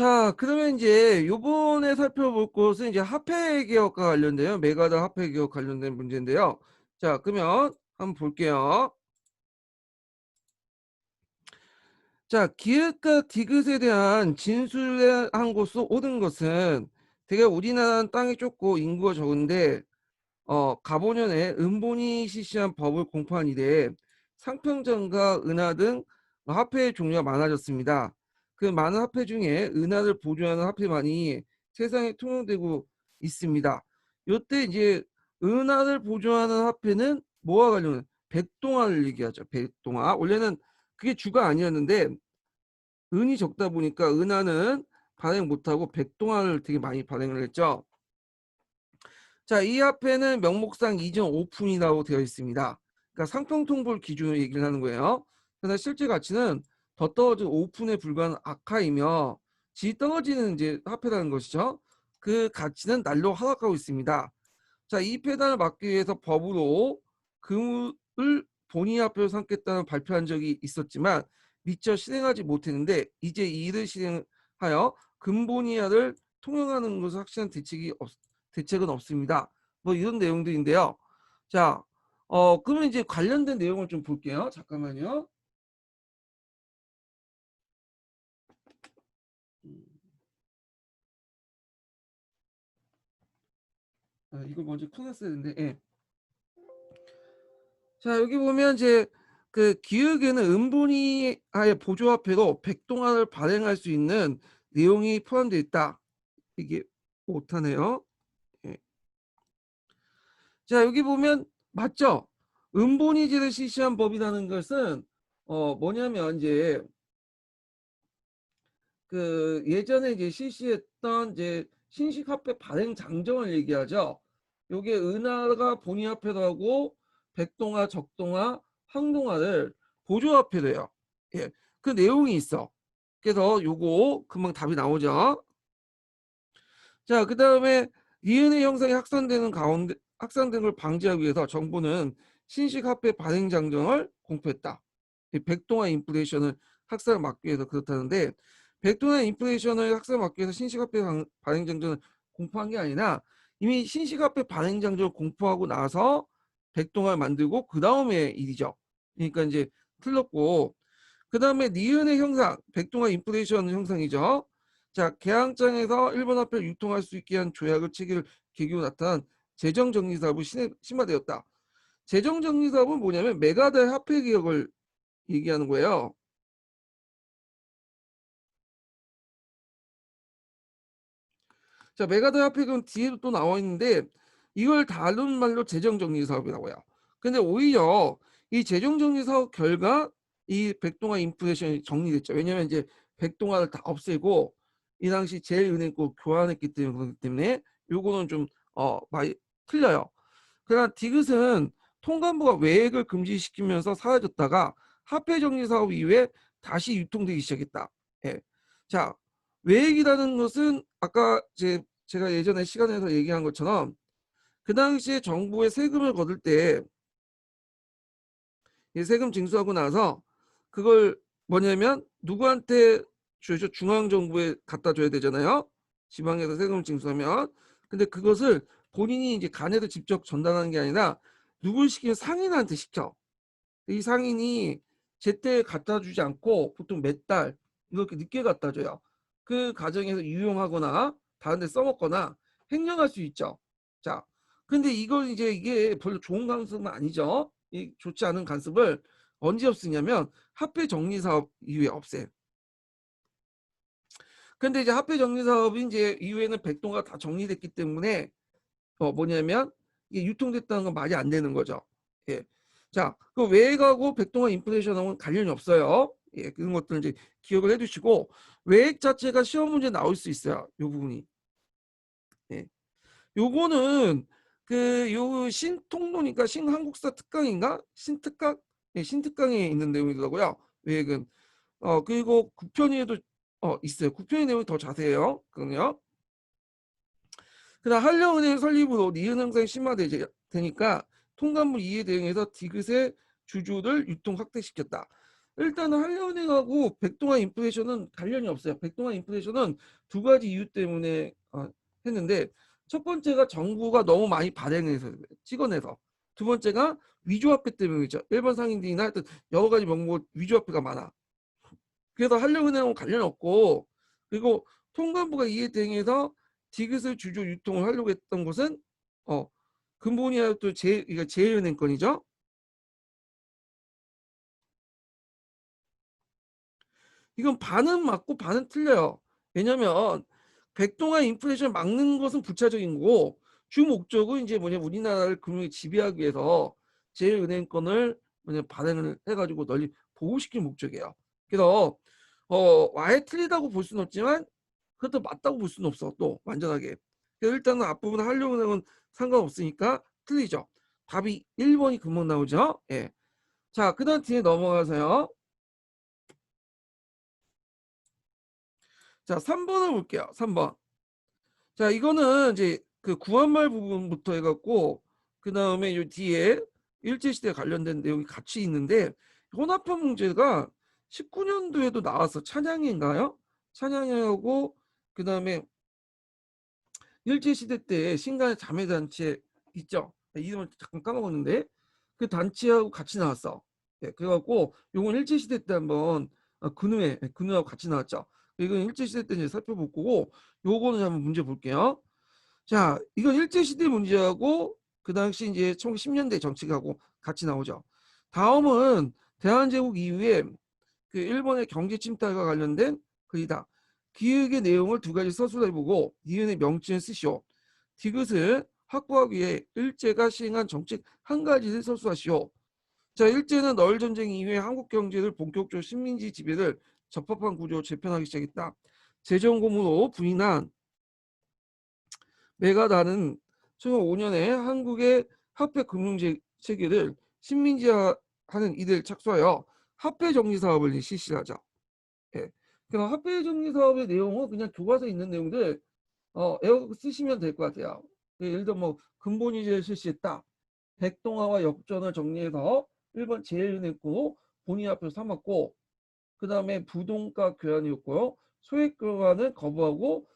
자, 그러면 이제 요번에 살펴볼 것은 이제 화폐 개혁과 관련돼요. 메가다 화폐 개혁 관련된 문제인데요. 자, 그러면 한번 볼게요. 자, 기읒과 디귿에 대한 진술한 곳으로 옳은 것은 대개 우리나라는 땅이 좁고 인구가 적은데 가보년에 은본이 실시한 법을 공포한 이래 상평전과 은하 등 화폐의 종류가 많아졌습니다. 그 많은 화폐 중에 은하를 보존하는 화폐만이 세상에 통용되고 있습니다. 요때 이제 은하를 보존하는 화폐는 뭐와 관련은 백동화를 얘기하죠. 백동화. 원래는 그게 주가 아니었는데 은이 적다 보니까 은하는 발행 못하고 백동화를 되게 많이 발행을 했죠. 자, 이 화폐는 명목상 이전 오픈이라고 되어 있습니다. 그러니까 상평통볼 기준으로 얘기를 하는 거예요. 그러나 실제 가치는 더 떨어진 오픈에 불과한 악화이며 질 떨어지는 이제 화폐라는 것이죠. 그 가치는 날로 하락하고 있습니다. 자, 이 폐단을 막기 위해서 법으로 금을 본위화폐로 삼겠다는 발표한 적이 있었지만 미처 실행하지 못했는데 이제 이 일을 실행하여 금본위화를 통용하는 것은 확실한 대책은 없습니다. 뭐 이런 내용들인데요. 자, 그러면 이제 관련된 내용을 좀 볼게요. 잠깐만요. 이걸 먼저 꺼냈어야 되는데, 예. 자, 여기 보면 이제 그 기획에는 은본위하의 보조화폐로 백동화를 발행할 수 있는 내용이 포함되어 있다. 이게 못하네요. 예. 자, 여기 보면 맞죠? 은본위제를 실시한 법이라는 것은 뭐냐면 이제 그 예전에 이제 실시했던 이제 신식화폐 발행 장정을 얘기하죠. 요게 은하가 본위화폐로 하고 백동화, 적동화, 황동화를 보조화폐로 해요. 예, 그 내용이 있어. 그래서 요거 금방 답이 나오죠. 자, 그 다음에 니은의 형상이 확산되는 가운데 확산되는 걸 방지하기 위해서 정부는 신식화폐 발행 장정을 공표했다. 이 백동화 인플레이션을 확산을 막기 위해서 그렇다는데 백동화 인플레이션을 확산을 막기 위해서 신식화폐 발행 장정을 공포한 게 아니라 이미 신식화폐 발행 장정을 공포하고 나서 백동화를 만들고 그 다음에 일이죠. 그러니까 이제 틀렸고 그 다음에 니은의 형상, 백동화 인플레이션 형상이죠. 자, 개항장에서 일본 화폐를 유통할 수 있게 한 조약을 체결 계기로 나타난 재정정리 사업이 심화되었다. 재정정리 사업은 뭐냐면 메가다의 화폐 개혁을 얘기하는 거예요. 자, 메가다 화폐 개혁은 뒤에도 또 나와 있는데 이걸 다른 말로 재정정리 사업이라고 해요. 근데 오히려 이 재정정리 사업 결과 이 백동화 인플레이션이 정리됐죠. 왜냐하면 이제 백동화를 다 없애고 이 당시 제일은행권 교환했기 때문에 그렇기 때문에 요거는 좀 많이 틀려요. 그러나 디귿은 통관부가 외액을 금지시키면서 사라졌다가 화폐 정리 사업 이후에 다시 유통되기 시작했다. 예. 자, 외액이라는 것은 아까 제가 예전에 시간에서 얘기한 것처럼 그 당시에 정부의 세금을 거둘 때 세금 징수하고 나서 그걸 뭐냐면 누구한테 줘야죠? 중앙정부에 갖다 줘야 되잖아요. 지방에서 세금을 징수하면. 근데 그것을 본인이 이제 간에도 직접 전달하는 게 아니라 누굴 시키면 상인한테 시켜. 이 상인이 제때 갖다 주지 않고 보통 몇 달 이렇게 늦게 갖다 줘요. 그 과정에서 유용하거나 다른 데 써먹거나 횡령할 수 있죠. 자, 근데 이걸 이제 이게 별로 좋은 간섭은 아니죠. 이 좋지 않은 간섭을 언제 없애냐면 화폐 정리 사업 이후에 없애. 근데 이제 화폐 정리 사업이 이제 이후에는 백동가 다 정리됐기 때문에 뭐냐면 이게 유통됐다는 건 말이 안 되는 거죠. 예. 자, 그 외액하고 백동화 인플레이션하고는 관련이 없어요. 예, 그런 것들 이제 기억을 해두시고 외액 자체가 시험 문제 나올 수 있어요. 이 부분이. 예. 요거는 그 요 신통로니까 신한국사 특강인가 신특강 예, 신특강에 있는 내용이더라고요. 외액은 그리고 국편위에도 있어요. 국편위 내용이 더 자세해요. 그럼요. 그다음 한려은행 설립으로 니은 형상이 심화되니까 통관물 이해 대응해서 디귿의 주주를 유통 확대시켰다. 일단은 한려은행하고 백동아 인플레이션은 관련이 없어요. 백동아 인플레이션은 두 가지 이유 때문에 했는데, 첫 번째가 정부가 너무 많이 발행해서 찍어내서, 두 번째가 위조화폐 때문이죠. 일반 상인들이나 하여튼 여러 가지 명목 위조화폐가 많아. 그래서 한려은행하고 관련 없고, 그리고 통관부가 이에 대응해서 디귿을 주조 유통을 하려고 했던 곳은 근본이야 또 이거 제일은행 건이죠. 이건 반은 맞고 반은 틀려요. 왜냐면 백동아 인플레이션을 막는 것은 부차적인 거고, 주 목적은 이제 뭐냐, 우리나라를 금융에 지배하기 위해서 제일은행권을 뭐냐 발행을 해가지고 널리 보호시킬 목적이에요. 그래서 아예 틀리다고 볼 수는 없지만 그것도 맞다고 볼 수는 없어, 또 완전하게. 그래서 일단은 앞부분 한려은행은 상관없으니까 틀리죠. 답이 1번이 금방 나오죠. 예. 자, 그다음 뒤에 넘어가서요. 자, 3번을 볼게요. 3번. 자, 이거는 이제 그 구한말 부분부터 해갖고 그 다음에 요 뒤에 일제시대 관련된 내용이 같이 있는데, 혼합헌 문제가 19년도에도 나와서 찬양인가요? 찬양하고 그 다음에 일제시대 때 신간의 자매단체 있죠? 이름을 잠깐 까먹었는데 그 단체하고 같이 나왔어. 예, 그래갖고 요건 일제시대 때 한번 근우하고 같이 나왔죠. 이건 일제시대 때 이제 살펴볼 거고, 요거는 한번 문제 볼게요. 자, 이건 일제시대 문제하고 그 당시 이제 1910년대 정치하고 같이 나오죠. 다음은 대한제국 이후에 그 일본의 경제 침탈과 관련된 글이다. 기획의 내용을 두 가지 서술로 해보고 니은의 명칭을 쓰시오. 디귿을 확보하기 위해 일제가 시행한 정책 한 가지를 서술하시오. 자, 일제는 너일 전쟁 이후에 한국 경제를 본격적으로 식민지 지배를 적합한 구조로 재편하기 시작했다. 재정공으로 부인한 메가다는 1905년에 한국의 화폐 금융 체계를 식민지화하는 이들 착수하여 화폐 정리 사업을 실시하죠. 예. 그럼 화폐 정리 사업의 내용은 그냥 교과서에 있는 내용들 외워 쓰시면 될 것 같아요. 예, 예를 들어 뭐 근본이제를 실시했다. 백동아와 역전을 정리해서 일본 제일은행으로 본위화폐로 삼았고, 그 다음에 부동가 교환이었고요. 소액 교환을 거부하고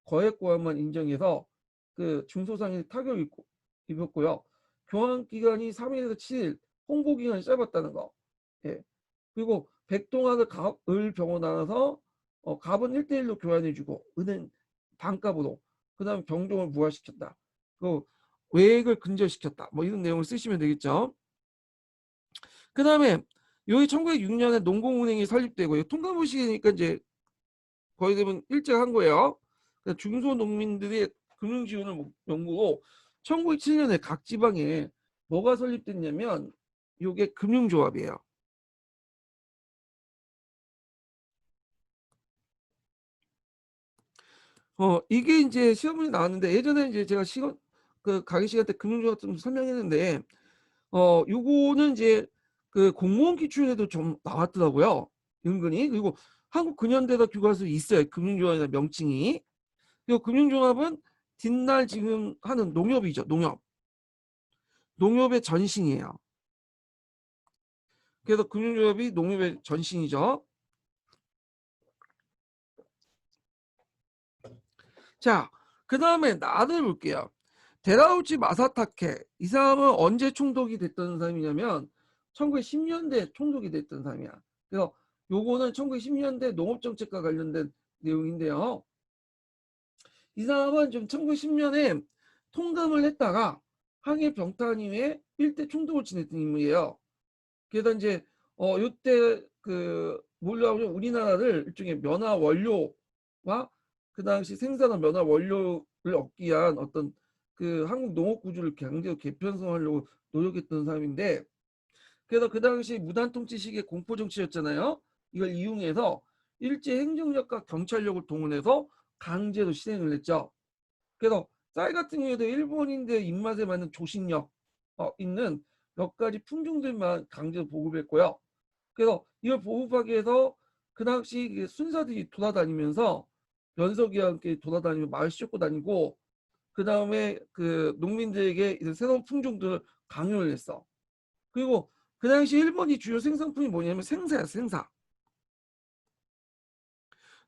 거액 교환만 인정해서 그 중소상인이 타격을 입었고요. 교환 기간이 3일에서 7일, 홍보 기간이 짧았다는 거. 예. 그리고 백동학을 을 병원 나눠서 갑은 1대1로 교환해주고 은행 반값으로, 그 다음에 경종을 무화시켰다. 그 외액을 근절시켰다. 뭐 이런 내용을 쓰시면 되겠죠. 그 다음에 여기 1906년에 농공은행이 설립되고, 통감부 시기니까 이제 거의 대부분 일제가 한 거예요. 중소농민들의 금융 지원을 연구고, 1907년에 각 지방에 뭐가 설립됐냐면 이게 금융조합이에요. 이게 이제 시험문이 나왔는데, 예전에 이제 제가 시간 그 강의 시간 때 금융조합 좀 설명했는데, 요거는 이제 그 공무원 기출에도 좀 나왔더라고요. 은근히. 그리고 한국 근현대사 교과서에 있어요. 금융조합이나 명칭이. 이 금융조합은 뒷날 지금 하는 농협이죠. 농협. 농협의 전신이에요. 그래서 금융조합이 농협의 전신이죠. 자, 그 다음에 나를 볼게요. 데라우치 마사타케. 이 사람은 언제 총독이 됐던 사람이냐면 1910년대 총독이 됐던 사람이야. 그래서 요거는 1910년대 농업정책과 관련된 내용인데요. 이 사람은 좀 1910년에 통감을 했다가 항해 병탄 이후에 일대 총독을 지냈던 인물이에요. 그래서 이제 요때 그 몰려오면 우리나라를 일종의 면화 원료와 그 당시 생산한 면화 원료를 얻기 위한 어떤 그 한국 농업 구조를 강제로 개편성하려고 노력했던 사람인데, 그래서 그 당시 무단 통치 시기의 공포 정치였잖아요. 이걸 이용해서 일제 행정력과 경찰력을 동원해서 강제로 실행을 했죠. 그래서 쌀 같은 경우에도 일본인들 입맛에 맞는 조식력 있는 몇 가지 품종들만 강제로 보급했고요. 그래서 이걸 보급하기 위해서 그 당시 순사들이 돌아다니면서 연석이와 함께 돌아다니며 마을 씻고 다니고, 그 다음에 그 농민들에게 새로운 품종들을 강요를 했어. 그리고 그 당시 일본이 주요 생산품이 뭐냐면 생사야, 생사.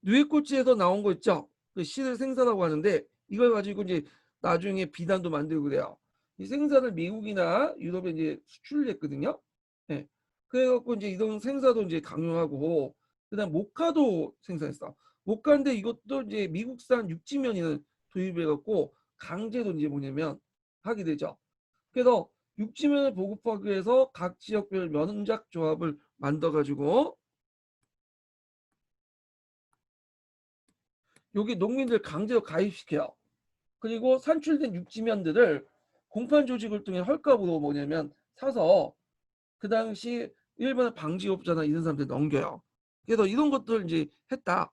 누에코치에서 나온 거 있죠? 그 신을 생사라고 하는데 이걸 가지고 이제 나중에 비단도 만들고 그래요. 이 생사를 미국이나 유럽에 이제 수출을 했거든요. 예. 그래갖고 이제 이런 생사도 이제 강요하고 그다음 모카도 생산했어. 모카인데 이것도 이제 미국산 육지면을 도입해갖고 강제로 이제 뭐냐면 하게 되죠. 그래서 육지면을 보급하기 위해서 각 지역별 면작 조합을 만들어가지고 여기 농민들 강제로 가입시켜요. 그리고 산출된 육지면들을 공판 조직을 통해 헐값으로 뭐냐면 사서 그 당시 일본의 방지업자나 이런 사람들 넘겨요. 그래서 이런 것들 이제 했다.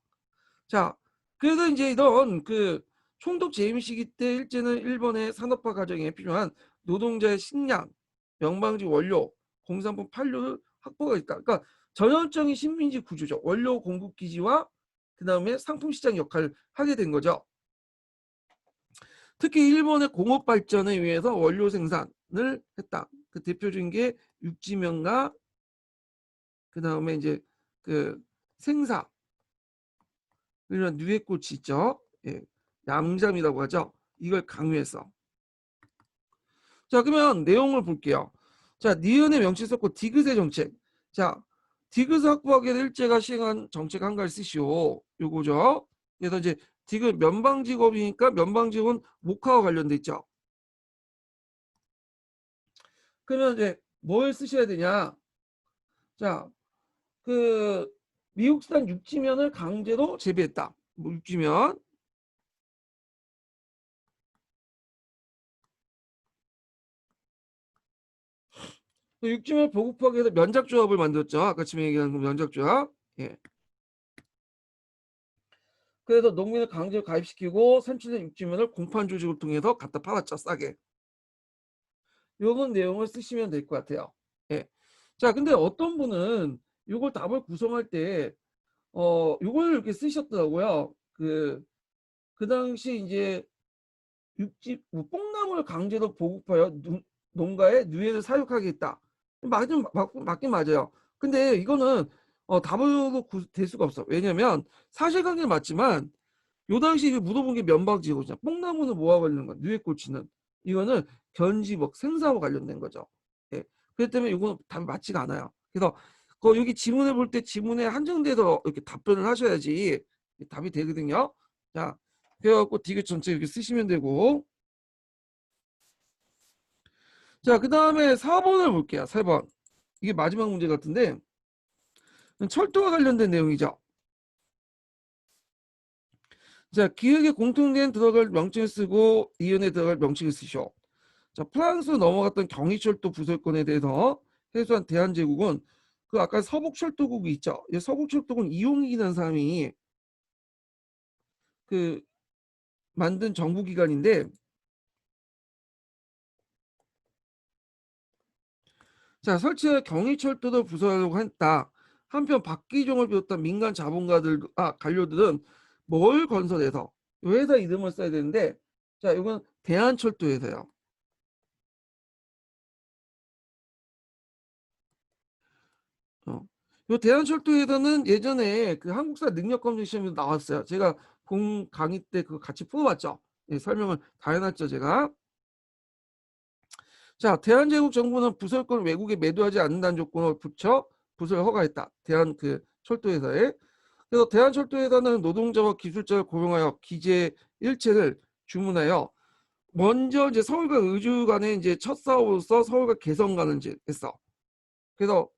자, 그래서 이제 이런 그 총독 재임 시기 때 일제는 일본의 산업화 과정에 필요한 노동자의 식량, 명방지 원료, 공산품 판로를 확보가 있다. 그러니까 전형적인 식민지 구조죠. 원료 공급 기지와 그 다음에 상품 시장 역할을 하게 된 거죠. 특히 일본의 공업 발전을 위해서 원료 생산을 했다. 그 대표적인 게 육지면과 그 다음에 이제 그 생사 이런 누에꽃이 있죠. 예, 양잠이라고 하죠. 이걸 강요했어. 자, 그러면 내용을 볼게요. 자, 니은의 명칭 썼고 디귿의 정책. 자, 디귿 확보하기 위해 일제가 시행한 정책 한 가지 쓰시오. 요거죠. 그래서 이제 디귿 면방직업이니까 면방직업은 목화와 관련돼 있죠. 그러면 이제 뭘 쓰셔야 되냐? 자, 그 미국산 육지면을 강제로 재배했다. 뭐 육지면. 육지면 보급하기 위해서 면작조합을 만들었죠. 아까 지금 얘기한 그 면작조합. 예. 그래서 농민을 강제로 가입시키고 산출된 육지면을 공판 조직을 통해서 갖다 팔았죠. 싸게. 요런 내용을 쓰시면 될 것 같아요. 예. 자, 근데 어떤 분은 요걸 답을 구성할 때 요걸 이렇게 쓰셨더라고요. 그 당시 이제 육지 뭐 뽕나무를 강제로 보급하여 농가에 누에를 사육하겠다. 맞긴 맞아요. 근데 이거는 답으로 될 수가 없어. 왜냐면 사실관계는 맞지만 요 당시 물어본 게 면박지거든요. 뽕나무는 뭐와 관련된 거야? 누에꽃이는 이거는 견지목 생사와 관련된 거죠. 예. 그렇기 때문에 이거는 답이 맞지가 않아요. 그래서 여기 지문을 볼 때 지문에 한정돼서 이렇게 답변을 하셔야지 답이 되거든요. 자, 그래갖고 디귿 전체 이렇게 쓰시면 되고. 자, 그 다음에 4번을 볼게요. 4번. 이게 마지막 문제 같은데 철도와 관련된 내용이죠. 자, 기획에 공통된 들어갈 명칭을 쓰고 이연에 들어갈 명칭을 쓰시오. 자, 프랑스로 넘어갔던 경의철도 부설권에 대해서 해소한 대한제국은 그 아까 서북철도국이 있죠. 이 서북철도국 이용익이라는 사람이 그 만든 정부기관인데, 자, 설치해 경의철도를 부설하려고 했다. 한편 박기종을 비롯한 민간 자본가들, 관료들은 뭘 건설해서 이 회사 이름을 써야 되는데, 자, 이건 대한철도에서요. 어. 요 대한철도에서는 예전에 그 한국사 능력검증 시험이 나왔어요. 제가 공 강의 때 그거 같이 풀어봤죠. 예, 설명을 다 해놨죠, 제가. 자, 대한제국 정부는 부설권을 외국에 매도하지 않는다는 조건을 붙여 부설 허가했다. 대한 그 철도회사에. 그래서 대한철도회사는 노동자와 기술자를 고용하여 기재 일체를 주문하여 먼저 이제 서울과 의주 간에 이제 첫 사업으로서 서울과 개성간을 이제 했어. 그래서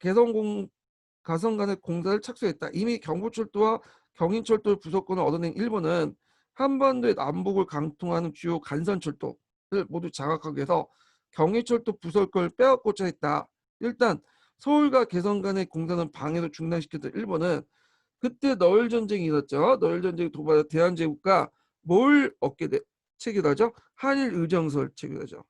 개성공 가성 간의 공사를 착수했다. 이미 경부철도와 경인철도의 부속권을 얻어낸 일본은 한반도의 남북을 강통하는 주요 간선철도를 모두 장악하기 위해서 경의철도 부설권을 빼앗고자 했다. 일단 서울과 개성 간의 공사는 방해로 중단시켰던 일본은 그때 너일 전쟁이 있었죠. 너일 전쟁이 도발해 대한제국과 뭘 얻게 체결하죠? 한일 의정서를 체결하죠.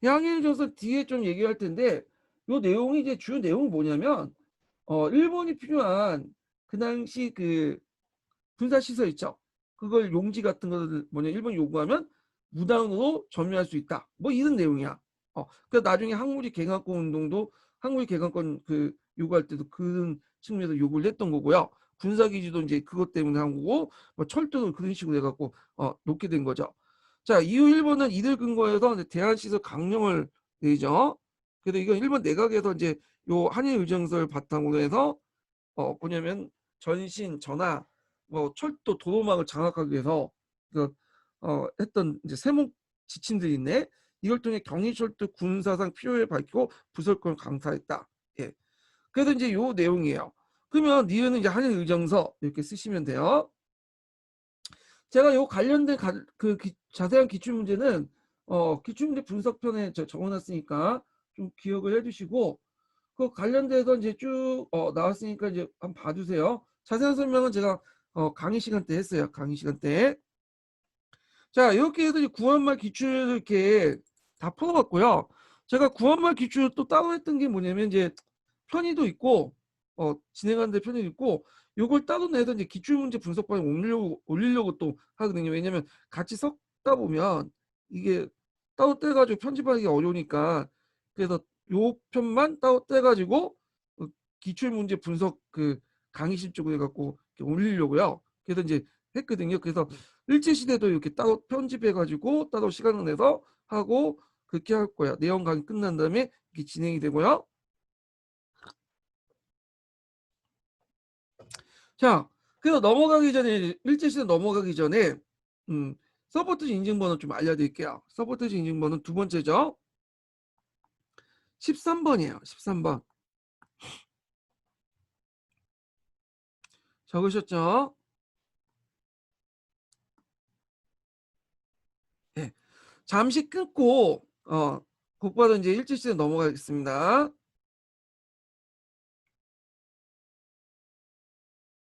양해해줘서 뒤에 좀 얘기할 텐데 요 내용이 이제 주요 내용이 뭐냐면 일본이 필요한 그 당시 그 군사 시설 있죠. 그걸 용지 같은 거를 뭐냐 일본이 요구하면 무단으로 점유할 수 있다. 뭐 이런 내용이야. 그 나중에 항우리 개간권 운동도 항우리 개간권 그 요구할 때도 그런 측면에서 요구를 했던 거고요. 군사기지도 이제 그것 때문에 한 거고, 뭐 철도도 그런 식으로 해갖고 놓게 된 거죠. 자, 이후 일본은 이들 근거에서 이제 대한시설 강령을 내죠. 그래서 이건 일본 내각에서 이제 요 한일 의정서를 바탕으로 해서 뭐냐면 전신 전하 뭐 철도 도로망을 장악하기 위해서 그 했던 이제 세목 지침들이 있네. 이걸 통해 경의철도 군사상 필요를 밝히고 부설권을 강화했다. 예. 그래서 이제 요 내용이에요. 그러면 니은은 이제 한일 의정서 이렇게 쓰시면 돼요. 제가 요 관련된 자세한 기출 문제는 기출 문제 분석편에 적어놨으니까 좀 기억을 해주시고, 그 관련돼서 이제 쭉 나왔으니까 이제 한번 봐주세요. 자세한 설명은 제가 강의 시간 때 했어요. 강의 시간 때. 자, 이렇게 해서 이제 구한말 기출을 이렇게 다 풀어봤고요. 제가 구한말 기출 또 따로 했던 게 뭐냐면 이제 편의도 있고 진행하는 데 편의도 있고, 요걸 따로 내서 이제 기출문제 분석반에 올리려고 또 하거든요. 왜냐면 같이 섞다 보면 이게 따로 떼가지고 편집하기 어려우니까, 그래서 요 편만 따로 떼가지고 기출문제 분석 그 강의실 쪽으로 해갖고 이렇게 올리려고요. 그래서 이제 했거든요. 그래서 일제시대도 이렇게 따로 편집해가지고 따로 시간을 내서 하고 그렇게 할 거야. 내용 강의 끝난 다음에 이렇게 진행이 되고요. 자, 그래서 넘어가기 전에 일제시대 넘어가기 전에 음, 서포트지 인증번호 좀 알려드릴게요. 서포트지 인증번호 두 번째죠. 13번이에요. 13번. 적으셨죠? 네. 잠시 끊고 곧바로 이제 일제시대 넘어가겠습니다.